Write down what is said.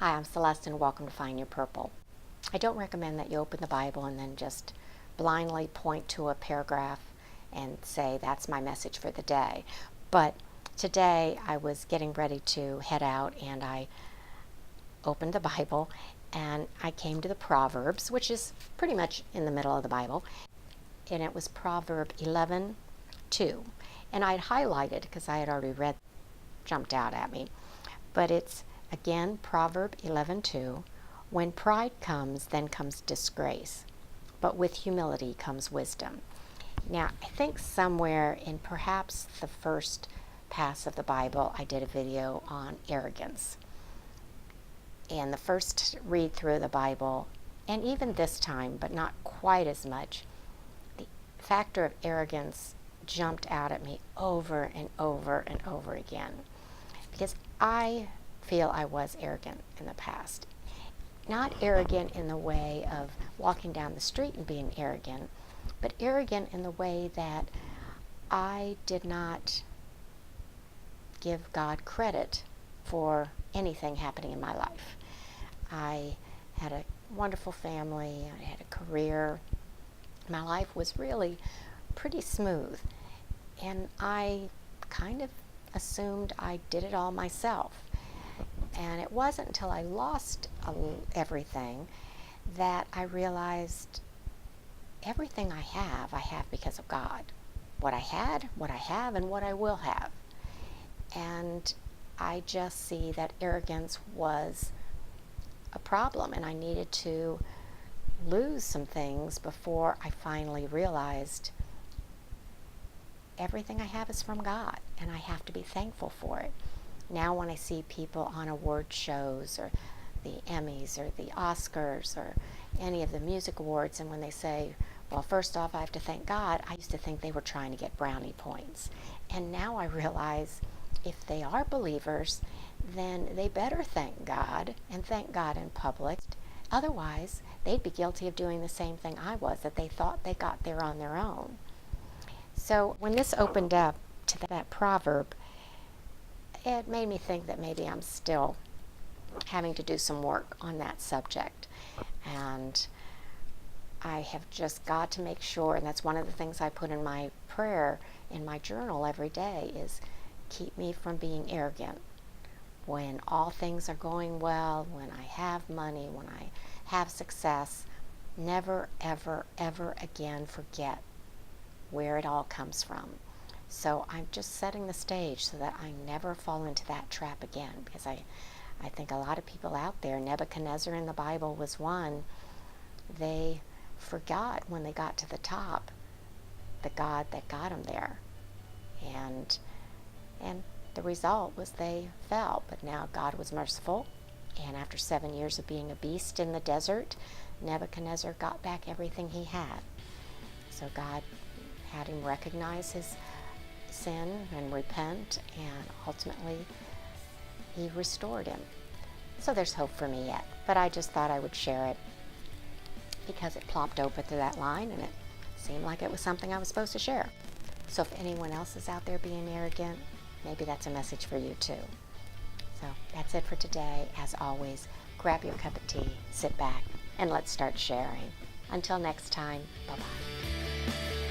Hi, I'm Celeste and welcome to Find Your Purple. I don't recommend that you open the Bible and then just blindly point to a paragraph and say, that's my message for the day. But today I was getting ready to head out and I opened the Bible and I came to the Proverbs, which is pretty much in the middle of the Bible. And it was Proverb 11:2. And I had highlighted because I had already read, jumped out at me. But it's, again, Proverb 11:2. When pride comes, then comes disgrace. But with humility comes wisdom. Now, I think somewhere in perhaps the first pass of the Bible, I did a video on arrogance. And the first read through the Bible, and even this time, but not quite as much, the factor of arrogance jumped out at me over and over and over again. Because I feel I was arrogant in the past. Not arrogant in the way of walking down the street and being arrogant, but arrogant in the way that I did not give God credit for anything happening in my life. I had a wonderful family, I had a career. My life was really pretty smooth, and I kind of assumed I did it all myself. And it wasn't until I lost everything that I realized everything I have because of God. What I had, what I have, and what I will have. And I just see that arrogance was a problem, and I needed to lose some things before I finally realized everything I have is from God, and I have to be thankful for it. Now when I see people on award shows or the Emmys or the Oscars or any of the music awards, and when they say, well, first off, I have to thank God, I used to think they were trying to get brownie points. And now I realize if they are believers, then they better thank God and thank God in public. Otherwise, they'd be guilty of doing the same thing I was, that they thought they got there on their own. So when this opened up to that proverb, it made me think that maybe I'm still having to do some work on that subject. And I have just got to make sure, and that's one of the things I put in my prayer in my journal every day, is keep me from being arrogant. When all things are going well, when I have money, when I have success, never, ever, ever again forget where it all comes from. So I'm just setting the stage so that I never fall into that trap again, because I think a lot of people out there, Nebuchadnezzar in the Bible was one, they forgot when they got to the top the God that got them there. And the result was they fell. But now God was merciful, and after 7 years of being a beast in the desert, Nebuchadnezzar got back everything he had. So God had him recognize his sin and repent, and ultimately he restored him. So there's hope for me yet, but I just thought I would share it because it plopped over to that line and it seemed like it was something I was supposed to share. So if anyone else is out there being arrogant, maybe that's a message for you too. So that's it for today. As always, grab your cup of tea, sit back, and let's start sharing. Until next time, bye-bye.